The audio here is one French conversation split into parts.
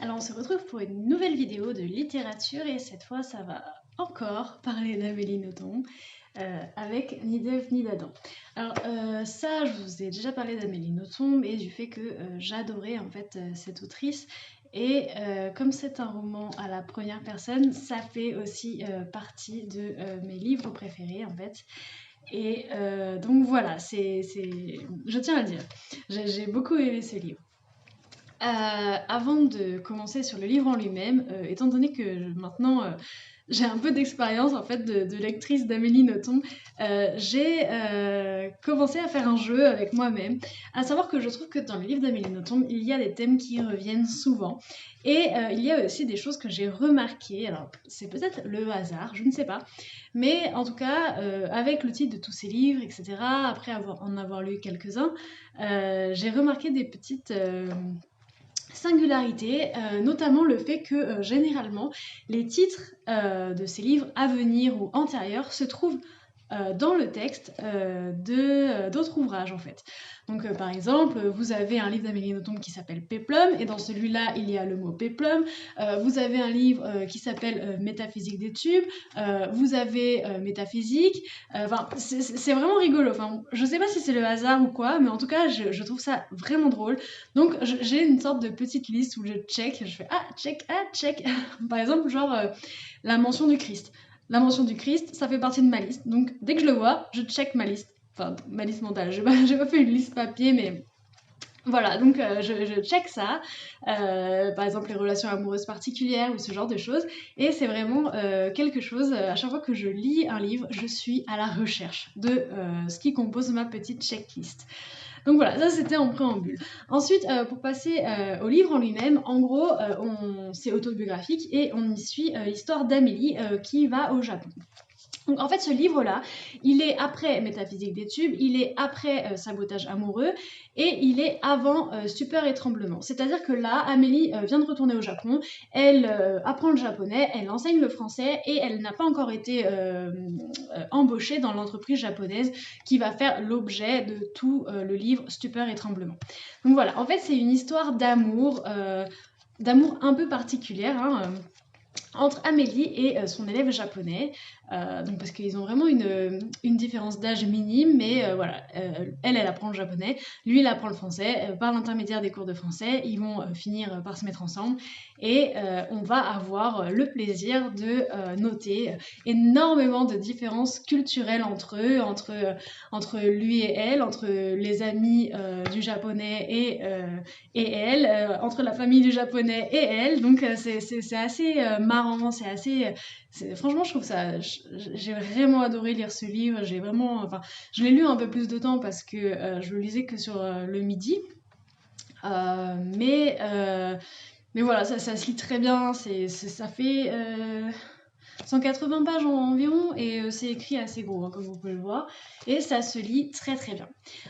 Alors on se retrouve pour une nouvelle vidéo de littérature et cette fois ça va encore parler d'Amélie Nothomb avec Ni d'Ève ni d'Adam. Alors ça je vous ai déjà parlé d'Amélie Nothomb et du fait que j'adorais en fait cette autrice et comme c'est un roman à la première personne, ça fait aussi partie de mes livres préférés en fait. Et donc voilà, je tiens à le dire, j'ai beaucoup aimé ce livre. Avant de commencer sur le livre en lui-même, étant donné que maintenant j'ai un peu d'expérience en fait de lectrice d'Amélie Nothomb, j'ai commencé à faire un jeu avec moi-même, à savoir que je trouve que dans le livre d'Amélie Nothomb, il y a des thèmes qui reviennent souvent, et il y a aussi des choses que j'ai remarquées, alors c'est peut-être le hasard, je ne sais pas, mais en tout cas, avec le titre de tous ces livres, etc., après en avoir lu quelques-uns, j'ai remarqué des petites singularité, notamment le fait que généralement les titres de ces livres à venir ou antérieurs se trouvent dans le texte d'autres ouvrages en fait. Donc par exemple, vous avez un livre d'Amélie Nothomb qui s'appelle Péplum, et dans celui-là il y a le mot péplum. Vous avez un livre qui s'appelle Métaphysique des tubes, vous avez Métaphysique, enfin c'est vraiment rigolo, enfin, je sais pas si c'est le hasard ou quoi, mais en tout cas je trouve ça vraiment drôle. Donc j'ai une sorte de petite liste où je check, je fais ah check, par exemple genre la mention du Christ. La mention du Christ, ça fait partie de ma liste. Donc, dès que je le vois, je check ma liste. Enfin, ma liste mentale. J'ai pas fait une liste papier, mais voilà. Donc, je check ça. Par exemple, les relations amoureuses particulières ou ce genre de choses. Et c'est vraiment quelque chose, à chaque fois que je lis un livre, je suis à la recherche de ce qui compose ma petite checklist. Donc voilà, ça c'était en préambule. Ensuite, pour passer au livre en lui-même, en gros, c'est autobiographique et on y suit l'histoire d'Amélie qui va au Japon. Donc en fait ce livre-là, il est après Métaphysique des tubes, il est après Sabotage amoureux et il est avant Stupeur et tremblement. C'est-à-dire que là, Amélie vient de retourner au Japon, elle apprend le japonais, elle enseigne le français et elle n'a pas encore été embauchée dans l'entreprise japonaise qui va faire l'objet de tout le livre Stupeur et tremblement. Donc voilà, en fait c'est une histoire d'amour un peu particulière, hein, entre Amélie et son élève japonais, donc parce qu'ils ont vraiment une différence d'âge minime, mais voilà, elle apprend le japonais, lui il apprend le français, par l'intermédiaire des cours de français, ils vont finir par se mettre ensemble, et on va avoir le plaisir de noter énormément de différences culturelles entre eux, entre lui et elle, entre les amis du japonais et elle, entre la famille du japonais et elle, donc c'est assez marrant, franchement je trouve ça, j'ai vraiment adoré lire ce livre, enfin, je l'ai lu un peu plus de temps parce que je le lisais que sur le midi, mais voilà, ça se lit très bien, ça fait 180 pages environ, et c'est écrit assez gros, hein, comme vous pouvez le voir, et ça se lit très très bien.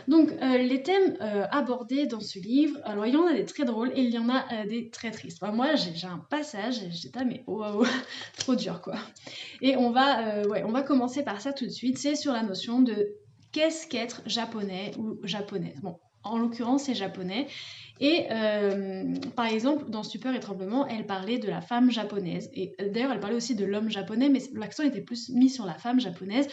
Donc les thèmes abordés dans ce livre, alors il y en a des très drôles et il y en a des très tristes. Enfin, moi j'ai un passage, j'étais mais waouh, trop dur quoi. Et on va commencer par ça tout de suite, c'est sur la notion de qu'est-ce qu'être japonais ou japonaise. Bon, en l'occurrence c'est japonais. Et par exemple, dans Stupeur et tremblement, elle parlait de la femme japonaise. Et d'ailleurs, elle parlait aussi de l'homme japonais, mais l'accent était plus mis sur la femme japonaise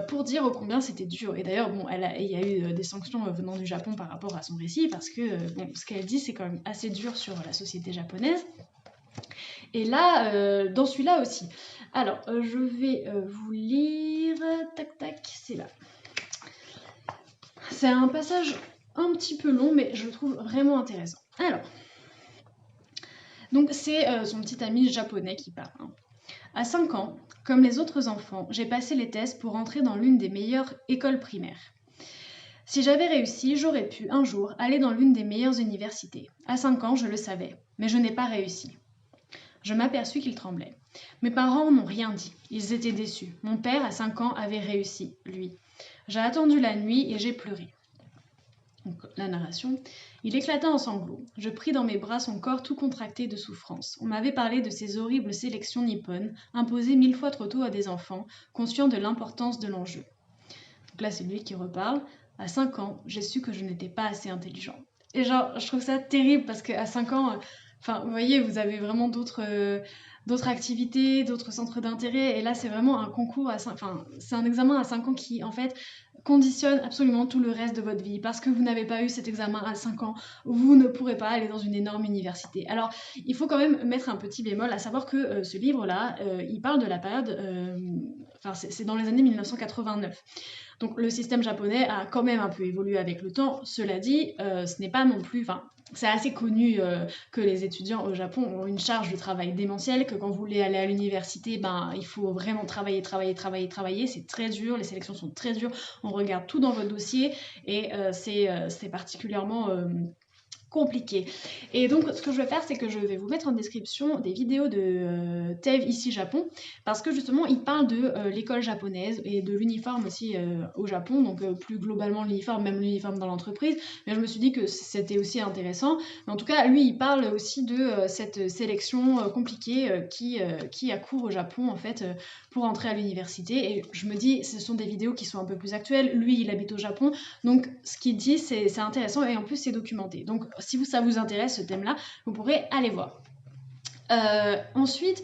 pour dire ô combien c'était dur. Et d'ailleurs, bon, il y a eu des sanctions venant du Japon par rapport à son récit, parce que bon, ce qu'elle dit, c'est quand même assez dur sur la société japonaise. Et là, dans celui-là aussi. Alors, je vais vous lire... Tac, tac, c'est là. C'est un passage un petit peu long, mais je le trouve vraiment intéressant. Alors, donc c'est son petit ami japonais qui parle. Hein. À 5 ans, comme les autres enfants, j'ai passé les tests pour entrer dans l'une des meilleures écoles primaires. Si j'avais réussi, j'aurais pu, un jour, aller dans l'une des meilleures universités. À 5 ans, je le savais, mais je n'ai pas réussi. Je m'aperçus qu'il tremblait. Mes parents n'ont rien dit, ils étaient déçus. Mon père, à 5 ans, avait réussi, lui. J'ai attendu la nuit et j'ai pleuré. Donc, la narration. Il éclata en sanglots. Je pris dans mes bras son corps tout contracté de souffrance. On m'avait parlé de ces horribles sélections nippones, imposées 1000 fois trop tôt à des enfants, conscients de l'importance de l'enjeu. Donc là, c'est lui qui reparle. À 5 ans, j'ai su que je n'étais pas assez intelligent. Et genre, je trouve ça terrible parce qu'à 5 ans, Enfin, vous voyez, vous avez vraiment d'autres activités, d'autres centres d'intérêt. Et là, c'est vraiment un concours enfin, c'est un examen à 5 ans qui, en fait, conditionne absolument tout le reste de votre vie. Parce que vous n'avez pas eu cet examen à 5 ans, vous ne pourrez pas aller dans une énorme université. Alors, il faut quand même mettre un petit bémol, à savoir que ce livre-là, il parle de la période, enfin, c'est dans les années 1989. Donc le système japonais a quand même un peu évolué avec le temps. Cela dit, ce n'est pas non plus... Enfin, c'est assez connu que les étudiants au Japon ont une charge de travail démentielle, que quand vous voulez aller à l'université, ben, il faut vraiment travailler, travailler, travailler, travailler. C'est très dur, les sélections sont très dures. On regarde tout dans votre dossier et c'est particulièrement compliqué. Et donc, ce que je vais faire, c'est que je vais vous mettre en description des vidéos de Tev ici Japon, parce que justement, il parle de l'école japonaise et de l'uniforme aussi au Japon, donc plus globalement l'uniforme, même l'uniforme dans l'entreprise. Mais je me suis dit que c'était aussi intéressant. Mais en tout cas, lui, il parle aussi de cette sélection compliquée qui a cours au Japon, en fait, pour entrer à l'université. Et je me dis, ce sont des vidéos qui sont un peu plus actuelles. Lui, il habite au Japon, donc ce qu'il dit, c'est intéressant et en plus, c'est documenté. Donc, si ça vous intéresse, ce thème-là, vous pourrez aller voir. Ensuite,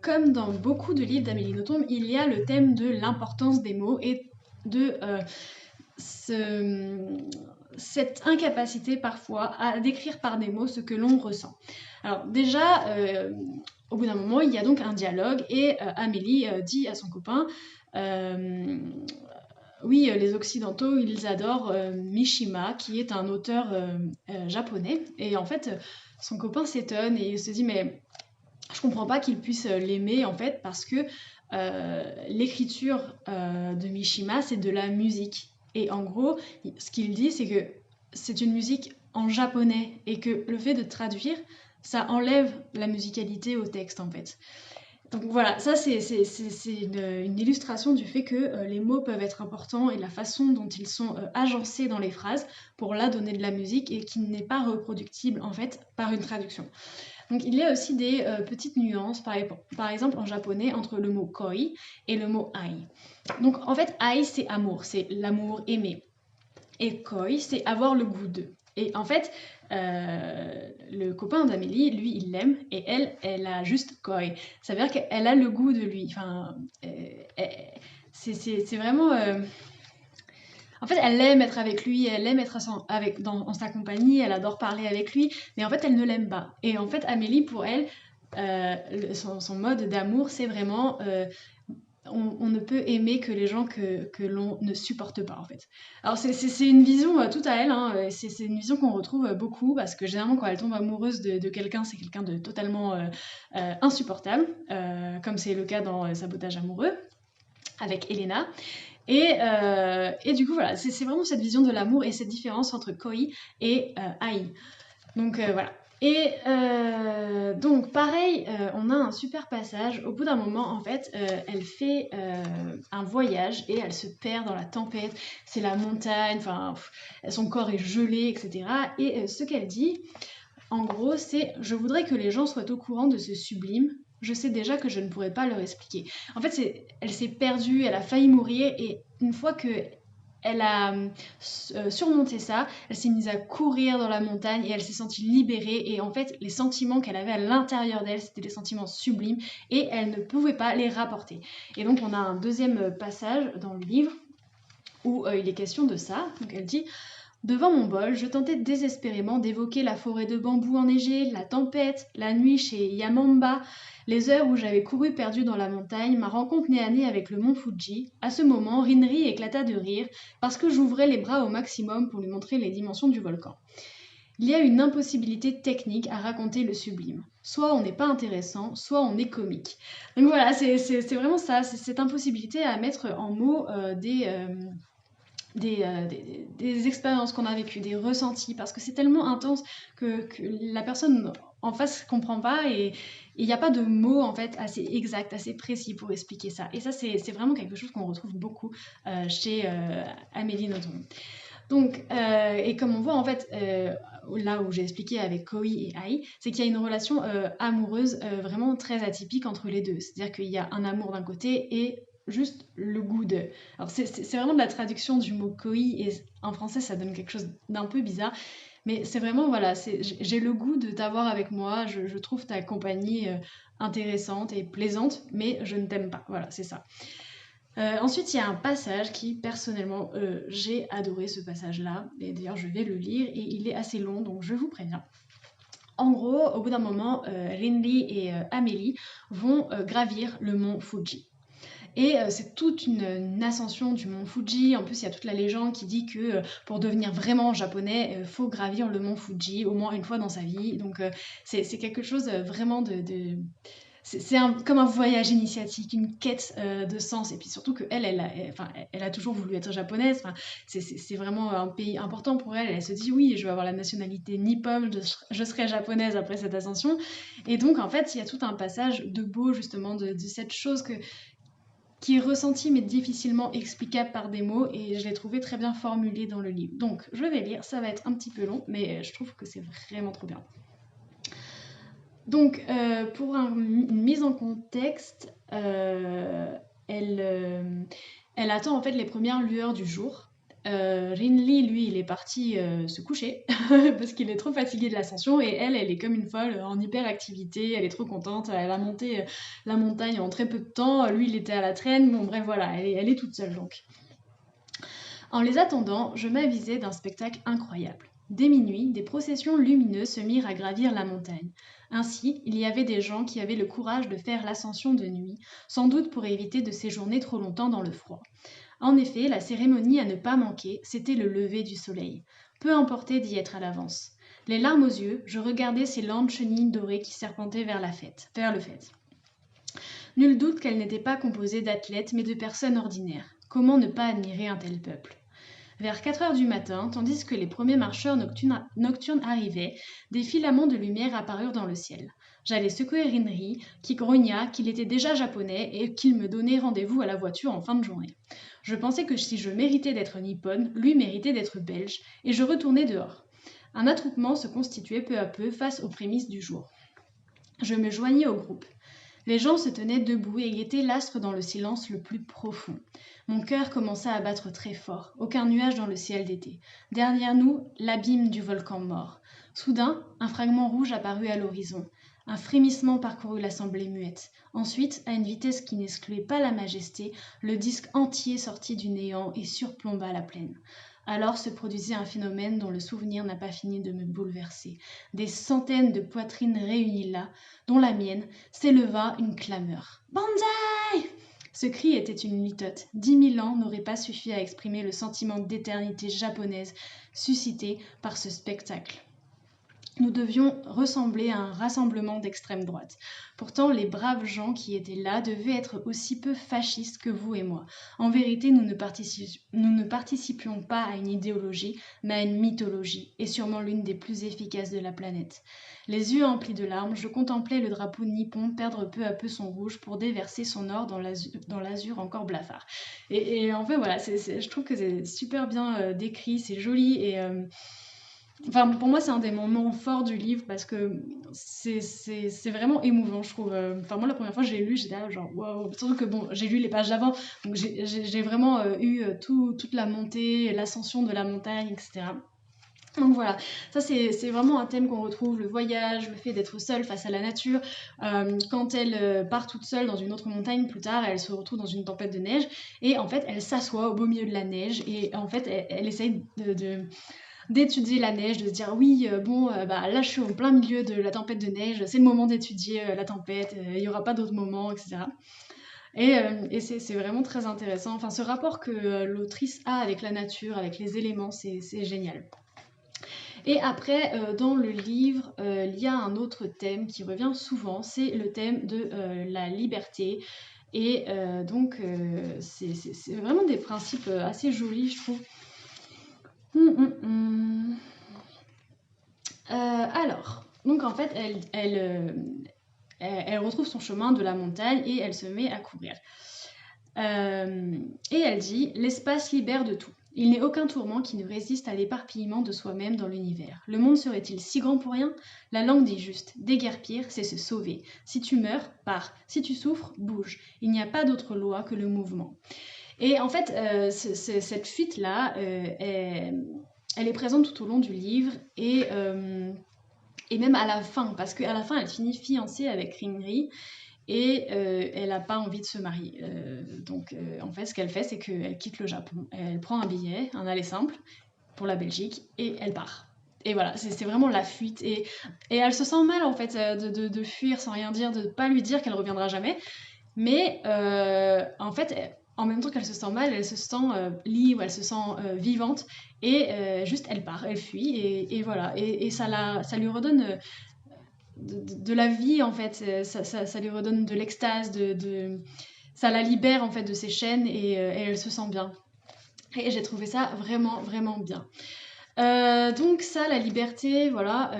comme dans beaucoup de livres d'Amélie Nothomb, il y a le thème de l'importance des mots et de cette incapacité parfois à décrire par des mots ce que l'on ressent. Alors déjà, au bout d'un moment, il y a donc un dialogue et Amélie dit à son copain oui, les Occidentaux, ils adorent Mishima, qui est un auteur japonais. Et en fait, son copain s'étonne et il se dit, mais je comprends pas qu'il puisse l'aimer, en fait, parce que l'écriture de Mishima, c'est de la musique. Et en gros, ce qu'il dit, c'est que c'est une musique en japonais et que le fait de traduire, ça enlève la musicalité au texte, en fait. Donc voilà, ça c'est une illustration du fait que les mots peuvent être importants et la façon dont ils sont agencés dans les phrases pour là donner de la musique et qui n'est pas reproductible en fait par une traduction. Donc il y a aussi des petites nuances, par exemple en japonais, entre le mot koi et le mot ai. Donc en fait, ai c'est amour, c'est l'amour aimé. Et koi, c'est avoir le goût de. Et en fait, le copain d'Amélie, lui, il l'aime, et elle a juste koi. Ça veut dire qu'elle a le goût de lui. Enfin, c'est vraiment... En fait, elle aime être avec lui, elle aime être en sa compagnie, elle adore parler avec lui, mais en fait, elle ne l'aime pas. Et en fait, Amélie, pour elle, son mode d'amour, c'est vraiment on ne peut aimer que les gens que l'on ne supporte pas en fait. Alors c'est une vision toute à elle, hein, c'est une vision qu'on retrouve beaucoup parce que généralement quand elle tombe amoureuse de quelqu'un, c'est quelqu'un de totalement insupportable, comme c'est le cas dans Sabotage amoureux avec Elena. Et du coup voilà, c'est vraiment cette vision de l'amour et cette différence entre koi et ai. Donc voilà. Et donc pareil, on a un super passage. Au bout d'un moment, en fait, elle fait un voyage et elle se perd dans la tempête. C'est la montagne, enfin, son corps est gelé, etc. Et ce qu'elle dit, en gros, c'est « Je voudrais que les gens soient au courant de ce sublime. Je sais déjà que je ne pourrais pas leur expliquer. » En fait, elle s'est perdue, elle a failli mourir et une fois que elle a surmonté ça, elle s'est mise à courir dans la montagne et elle s'est sentie libérée et en fait les sentiments qu'elle avait à l'intérieur d'elle c'était des sentiments sublimes et elle ne pouvait pas les rapporter. Et donc on a un deuxième passage dans le livre où il est question de ça. Donc elle dit: devant mon bol, je tentais désespérément d'évoquer la forêt de bambous enneigée, la tempête, la nuit chez Yamamba, les heures où j'avais couru perdu dans la montagne, ma rencontre nez à nez avec le mont Fuji. À ce moment, Rinri éclata de rire, parce que j'ouvrais les bras au maximum pour lui montrer les dimensions du volcan. Il y a une impossibilité technique à raconter le sublime. Soit on n'est pas intéressant, soit on est comique. Donc voilà, c'est vraiment ça, c'est cette impossibilité à mettre en mots des expériences qu'on a vécues, des ressentis, parce que c'est tellement intense que la personne en face ne comprend pas et il n'y a pas de mots en fait assez exacts, assez précis pour expliquer ça. Et ça, c'est vraiment quelque chose qu'on retrouve beaucoup chez Amélie Nothomb. Donc, et comme on voit en fait, là où j'ai expliqué avec Koi et Ai, c'est qu'il y a une relation amoureuse vraiment très atypique entre les deux. C'est-à-dire qu'il y a un amour d'un côté et juste le goût de. Alors c'est vraiment de la traduction du mot koi et en français ça donne quelque chose d'un peu bizarre, Mais c'est vraiment, voilà, j'ai le goût de t'avoir avec moi, je trouve ta compagnie intéressante et plaisante, mais je ne t'aime pas. Voilà, c'est ça. Ensuite, il y a un passage qui, personnellement, j'ai adoré ce passage-là, et d'ailleurs je vais le lire, et il est assez long, donc je vous préviens. En gros, au bout d'un moment, Rinri et Amélie vont gravir le mont Fuji. Et c'est toute une ascension du mont Fuji. En plus, il y a toute la légende qui dit que pour devenir vraiment japonais, il faut gravir le mont Fuji au moins une fois dans sa vie. Donc c'est quelque chose vraiment c'est comme un voyage initiatique, une quête de sens. Et puis surtout qu'elle, elle a toujours voulu être japonaise. Enfin, c'est vraiment un pays important pour elle. Elle se dit oui, je vais avoir la nationalité nippone, je serai japonaise après cette ascension. Et donc en fait, il y a tout un passage de beau justement de cette chose qui est ressentie mais difficilement explicable par des mots. Et je l'ai trouvé très bien formulé dans le livre. Donc je vais lire, ça va être un petit peu long, mais je trouve que c'est vraiment trop bien. Donc, pour une mise en contexte, elle attend en fait les premières lueurs du jour. Rinli, lui, il est parti se coucher parce qu'il est trop fatigué de l'ascension et elle est comme une folle en hyperactivité, elle est trop contente, elle a monté la montagne en très peu de temps, lui il était à la traîne, bon bref voilà, elle est toute seule donc. En les attendant, je m'avisai d'un spectacle incroyable. Dès minuit, des processions lumineuses se mirent à gravir la montagne. Ainsi, il y avait des gens qui avaient le courage de faire l'ascension de nuit, sans doute pour éviter de séjourner trop longtemps dans le froid. En effet, la cérémonie à ne pas manquer, c'était le lever du soleil. Peu importait d'y être à l'avance. Les larmes aux yeux, je regardais ces lentes chenilles dorées qui serpentaient vers le fait. Nul doute qu'elle n'était pas composée d'athlètes, mais de personnes ordinaires. Comment ne pas admirer un tel peuple ? Vers 4 heures du matin, tandis que les premiers marcheurs nocturnes arrivaient, des filaments de lumière apparurent dans le ciel. J'allais secouer Rinri, qui grogna qu'il était déjà japonais et qu'il me donnait rendez-vous à la voiture en fin de journée. Je pensais que si je méritais d'être nippone, lui méritait d'être belge, et je retournai dehors. Un attroupement se constituait peu à peu face aux prémices du jour. Je me joignis au groupe. Les gens se tenaient debout et guettaient l'astre dans le silence le plus profond. Mon cœur commença à battre très fort, aucun nuage dans le ciel d'été. Derrière nous, l'abîme du volcan mort. Soudain, un fragment rouge apparut à l'horizon. Un frémissement parcourut l'assemblée muette. Ensuite, à une vitesse qui n'excluait pas la majesté, le disque entier sortit du néant et surplomba la plaine. Alors se produisit un phénomène dont le souvenir n'a pas fini de me bouleverser. Des centaines de poitrines réunies là, dont la mienne, s'éleva une clameur. « Banzai !» Ce cri était une litote. 10 000 ans n'auraient pas suffi à exprimer le sentiment d'éternité japonaise suscité par ce spectacle. Nous devions ressembler à un rassemblement d'extrême droite. Pourtant, les braves gens qui étaient là devaient être aussi peu fascistes que vous et moi. En vérité, nous ne participions pas à une idéologie, mais à une mythologie, et sûrement l'une des plus efficaces de la planète. Les yeux emplis de larmes, je contemplais le drapeau nippon perdre peu à peu son rouge pour déverser son or dans l'azur encore blafard. Et en fait, voilà, je trouve que c'est super bien décrit, c'est joli, et... Enfin, pour moi, c'est un des moments forts du livre parce que c'est vraiment émouvant, je trouve. Enfin, moi, la première fois que j'ai lu, j'étais là, genre, waouh. Surtout que, bon, j'ai lu les pages d'avant, donc j'ai vraiment eu toute la montée, l'ascension de la montagne, etc. Donc voilà, ça c'est vraiment un thème qu'on retrouve, le voyage, le fait d'être seule face à la nature. Quand elle part toute seule dans une autre montagne plus tard, elle se retrouve dans une tempête de neige et en fait elle s'assoit au beau milieu de la neige et en fait elle essaye d'étudier la neige, de se dire oui, bah, là je suis au plein milieu de la tempête de neige, c'est le moment d'étudier la tempête, il n'y aura pas d'autre moment, etc. Et c'est vraiment très intéressant. Enfin, ce rapport que l'autrice a avec la nature, avec les éléments, c'est génial. Et après, dans le livre, il y a un autre thème qui revient souvent, c'est le thème de la liberté. Et donc, c'est vraiment des principes assez jolis, je trouve. Alors, donc en fait, elle retrouve son chemin de la montagne et elle se met à courir. Et elle dit « L'espace libère de tout. Il n'est aucun tourment qui ne résiste à l'éparpillement de soi-même dans l'univers. Le monde serait-il si grand pour rien ? La langue dit juste, déguerpir, c'est se sauver. Si tu meurs, pars. Si tu souffres, bouge. Il n'y a pas d'autre loi que le mouvement. » Et en fait, cette fuite-là, elle est présente tout au long du livre et même à la fin, parce qu'à la fin, elle finit fiancée avec Rinri et elle n'a pas envie de se marier. Donc, en fait, ce qu'elle fait, c'est qu'elle quitte le Japon. Elle prend un billet, un aller simple, pour la Belgique, et elle part. Et voilà, c'est vraiment la fuite. Et elle se sent mal, en fait, de fuir sans rien dire, de ne pas lui dire qu'elle reviendra jamais. Mais en fait, en même temps qu'elle se sent mal, elle se sent libre, elle se sent vivante, et juste elle part, elle fuit, et voilà. Et ça lui redonne de la vie, en fait, ça lui redonne de l'extase, ça la libère, en fait, de ses chaînes, et elle se sent bien. Et j'ai trouvé ça vraiment, vraiment bien. Donc ça, la liberté, voilà.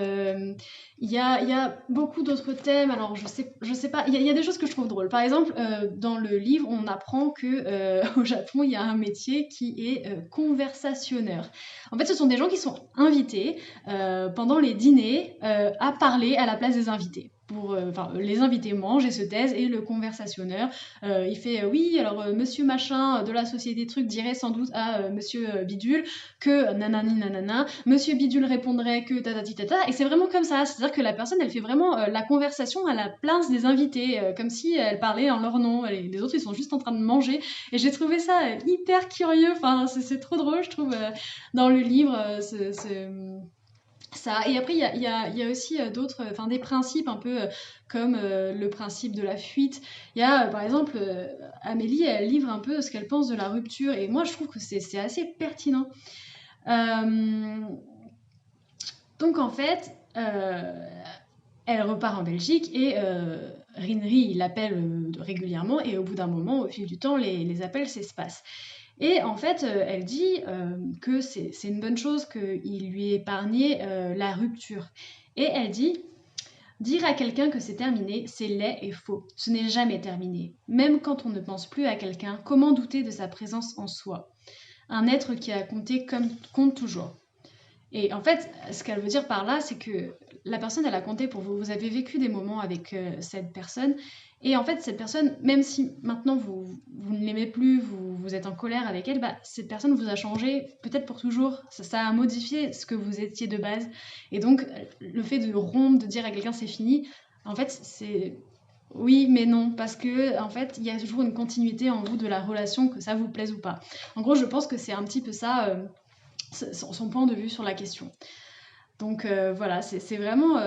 Il y a beaucoup d'autres thèmes. Alors je sais pas. Il y a des choses que je trouve drôles. Par exemple, dans le livre, on apprend que au Japon, il y a un métier qui est conversationneur. En fait, ce sont des gens qui sont invités pendant les dîners à parler à la place des invités. Les invités mangent et se taisent, et le conversationneur, il fait oui, alors monsieur machin de la société truc dirait sans doute à monsieur bidule que nanani nanana, monsieur bidule répondrait que tatati tata, et c'est vraiment comme ça, c'est-à-dire que la personne, elle fait vraiment la conversation à la place des invités, comme si elle parlait en leur nom, les autres ils sont juste en train de manger, et j'ai trouvé ça hyper curieux, enfin c'est trop drôle, je trouve, dans le livre, ça. Et après, il y a aussi d'autres, enfin des principes un peu comme le principe de la fuite. Il y a, par exemple, Amélie, elle livre un peu ce qu'elle pense de la rupture, et moi je trouve que c'est assez pertinent. Euh, donc en fait, elle repart en Belgique, et Rinri il l'appelle régulièrement, et au bout d'un moment, au fil du temps, les appels s'espacent. Et en fait, elle dit que c'est une bonne chose qu'il lui ait épargné la rupture. Et elle dit: dire à quelqu'un que c'est terminé, c'est laid et faux. Ce n'est jamais terminé. Même quand on ne pense plus à quelqu'un, comment douter de sa présence en soi? Un être qui a compté compte toujours. Et en fait, ce qu'elle veut dire par là, c'est que la personne, elle a compté pour vous. Vous avez vécu des moments avec cette personne. Et en fait, cette personne, même si maintenant vous ne l'aimez plus, vous êtes en colère avec elle, bah, cette personne vous a changé, peut-être pour toujours. Ça a modifié ce que vous étiez de base. Et donc, le fait de rompre, de dire à quelqu'un c'est fini, en fait, c'est oui, mais non, parce que en fait, il y a toujours une continuité en vous de la relation, que ça vous plaise ou pas. En gros, je pense que c'est un petit peu ça, son point de vue sur la question. Donc voilà, c'est vraiment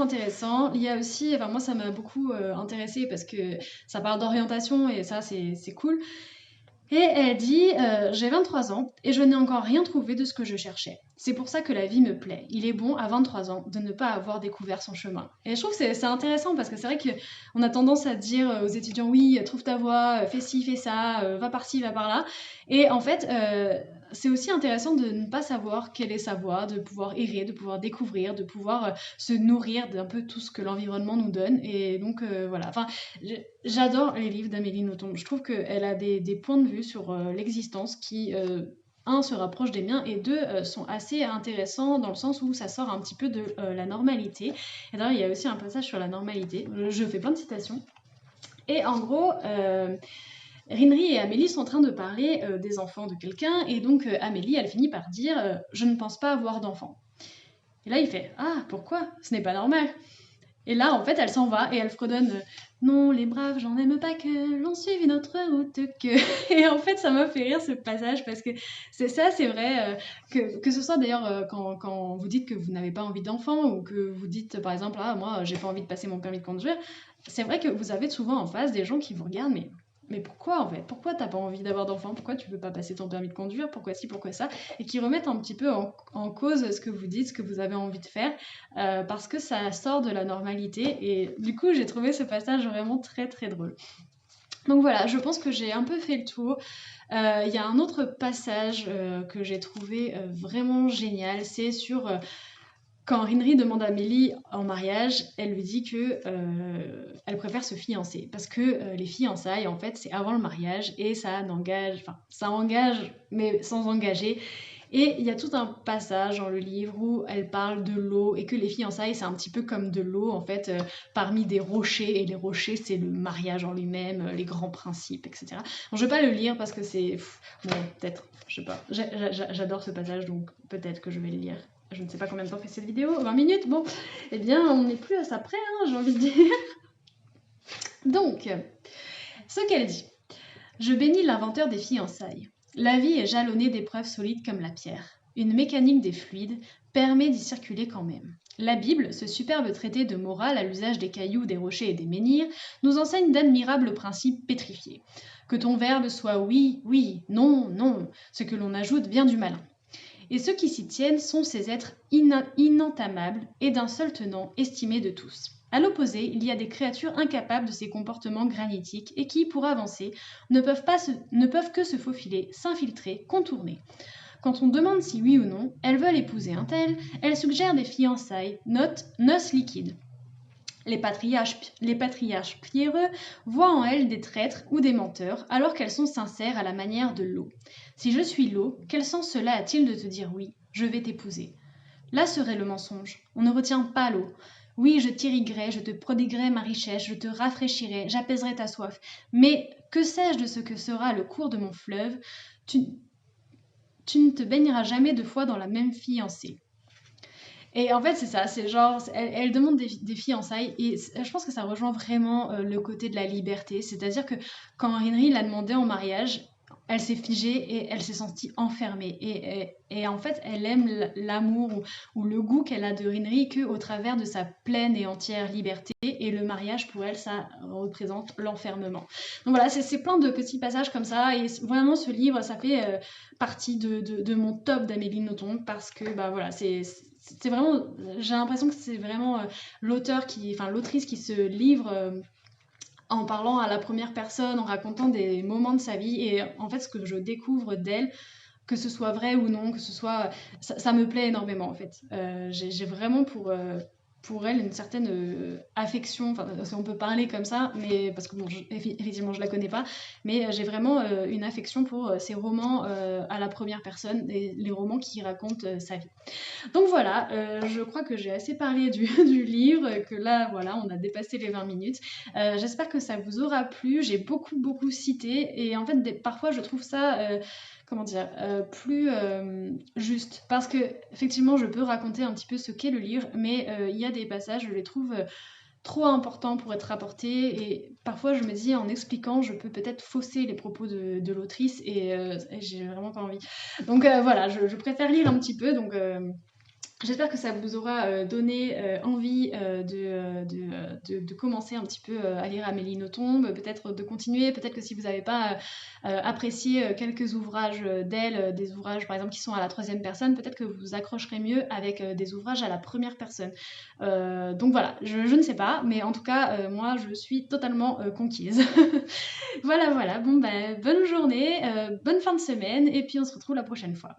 intéressant. Il y a aussi, enfin moi ça m'a beaucoup intéressée parce que ça parle d'orientation, et ça c'est cool. Et elle dit j'ai 23 ans et je n'ai encore rien trouvé de ce que je cherchais. C'est pour ça que la vie me plaît. Il est bon à 23 ans de ne pas avoir découvert son chemin. Et je trouve que c'est intéressant, parce que c'est vrai qu'on a tendance à dire aux étudiants oui, trouve ta voie, fais ci, fais ça, va par-ci, va par-là. Et en fait, c'est aussi intéressant de ne pas savoir quelle est sa voie, de pouvoir errer, de pouvoir découvrir, de pouvoir se nourrir d'un peu tout ce que l'environnement nous donne. Et donc voilà, enfin, j'adore les livres d'Amélie Nothomb. Je trouve qu'elle a des points de vue sur l'existence qui, un, se rapprochent des miens, et deux, sont assez intéressants dans le sens où ça sort un petit peu de la normalité. Et d'ailleurs, il y a aussi un passage sur la normalité. Je fais plein de citations. Et en gros, Rinri et Amélie sont en train de parler des enfants de quelqu'un, et donc Amélie, elle finit par dire je ne pense pas avoir d'enfants. Et là, il fait ah, pourquoi? Ce n'est pas normal. Et là, en fait, elle s'en va et elle fredonne non, les braves, j'en aime pas que l'on suive une autre route que. Et en fait, ça m'a fait rire ce passage, parce que c'est ça, c'est vrai, que ce soit d'ailleurs quand vous dites que vous n'avez pas envie d'enfant, ou que vous dites par exemple ah, moi, j'ai pas envie de passer mon permis de conduire, c'est vrai que vous avez souvent en face des gens qui vous regardent, mais pourquoi en fait? Pourquoi t'as pas envie d'avoir d'enfant? Pourquoi tu veux pas passer ton permis de conduire? Pourquoi ci, pourquoi ça? Et qui remettent un petit peu en cause ce que vous dites, ce que vous avez envie de faire, parce que ça sort de la normalité. Et du coup, j'ai trouvé ce passage vraiment très très drôle. Donc voilà, je pense que j'ai un peu fait le tour. Il y a un autre passage que j'ai trouvé vraiment génial, c'est sur quand Rinri demande à Amélie en mariage, elle lui dit que elle préfère se fiancer, parce que les fiançailles, en fait, c'est avant le mariage, et ça engage, mais sans engager. Et il y a tout un passage dans le livre où elle parle de l'eau et que les fiançailles, c'est un petit peu comme de l'eau, en fait, parmi des rochers. Et les rochers, c'est le mariage en lui-même, les grands principes, etc. Bon, je vais pas le lire parce que c'est... Bon, peut-être, je sais pas. J'adore ce passage, donc peut-être que je vais le lire. Je ne sais pas combien de temps fait cette vidéo, 20 minutes, bon, eh bien, on n'est plus à ça près, hein, j'ai envie de dire. Donc, ce qu'elle dit. Je bénis l'inventeur des fiançailles. La vie est jalonnée d'épreuves solides comme la pierre. Une mécanique des fluides permet d'y circuler quand même. La Bible, ce superbe traité de morale à l'usage des cailloux, des rochers et des menhirs, nous enseigne d'admirables principes pétrifiés. Que ton verbe soit oui, oui, non, non, ce que l'on ajoute vient du malin. Et ceux qui s'y tiennent sont ces êtres inentamables et d'un seul tenant estimés de tous. À l'opposé, il y a des créatures incapables de ces comportements granitiques et qui, pour avancer, ne peuvent que se faufiler, s'infiltrer, contourner. Quand on demande si oui ou non, elles veulent épouser un tel, elles suggèrent des fiançailles, noces liquides. Les patriarches pierreux voient en elles des traîtres ou des menteurs, alors qu'elles sont sincères à la manière de l'eau. Si je suis l'eau, quel sens cela a-t-il de te dire oui, je vais t'épouser? Là serait le mensonge. On ne retient pas l'eau. Oui, je t'irriguerai, je te prodiguerai ma richesse, je te rafraîchirai, j'apaiserai ta soif. Mais que sais-je de ce que sera le cours de mon fleuve? Tu ne te baigneras jamais deux fois dans la même fiancée. Et en fait, c'est ça, c'est genre, elle demande des fiançailles, et je pense que ça rejoint vraiment le côté de la liberté. C'est-à-dire que quand Henry l'a demandé en mariage, elle s'est figée et elle s'est sentie enfermée. Et en fait, elle aime l'amour ou le goût qu'elle a de Henry qu'au travers de sa pleine et entière liberté. Et le mariage, pour elle, ça représente l'enfermement. Donc voilà, c'est plein de petits passages comme ça. Et vraiment, ce livre, ça fait partie de mon top d'Amélie Nothomb parce que, bah voilà, c'est vraiment, j'ai l'impression que c'est vraiment l'autrice qui se livre en parlant à la première personne, en racontant des moments de sa vie. Et en fait, ce que je découvre d'elle, que ce soit vrai ou non, que ce soit... Ça me plaît énormément, en fait. J'ai vraiment pour elle une certaine affection, enfin, si on peut parler comme ça, mais parce que bon, effectivement, je la connais pas, mais j'ai vraiment une affection pour ces romans à la première personne, les romans qui racontent sa vie. Donc voilà, je crois que j'ai assez parlé du livre, que là, voilà, on a dépassé les 20 minutes. J'espère que ça vous aura plu. J'ai beaucoup cité et en fait, parfois, je trouve ça, comment dire, plus juste. Parce que, effectivement, je peux raconter un petit peu ce qu'est le livre, mais il y a des passages, je les trouve trop importants pour être rapportés et parfois je me dis en expliquant je peux peut-être fausser les propos de l'autrice et j'ai vraiment pas envie. Donc voilà, je préfère lire un petit peu, donc j'espère que ça vous aura donné envie de commencer un petit peu à lire Amélie Nothomb, peut-être de continuer, peut-être que si vous n'avez pas apprécié quelques ouvrages d'elle, des ouvrages par exemple qui sont à la troisième personne, peut-être que vous accrocherez mieux avec des ouvrages à la première personne. Donc voilà, je ne sais pas, mais en tout cas, moi je suis totalement conquise. Voilà, bon, bonne journée, bonne fin de semaine, et puis on se retrouve la prochaine fois.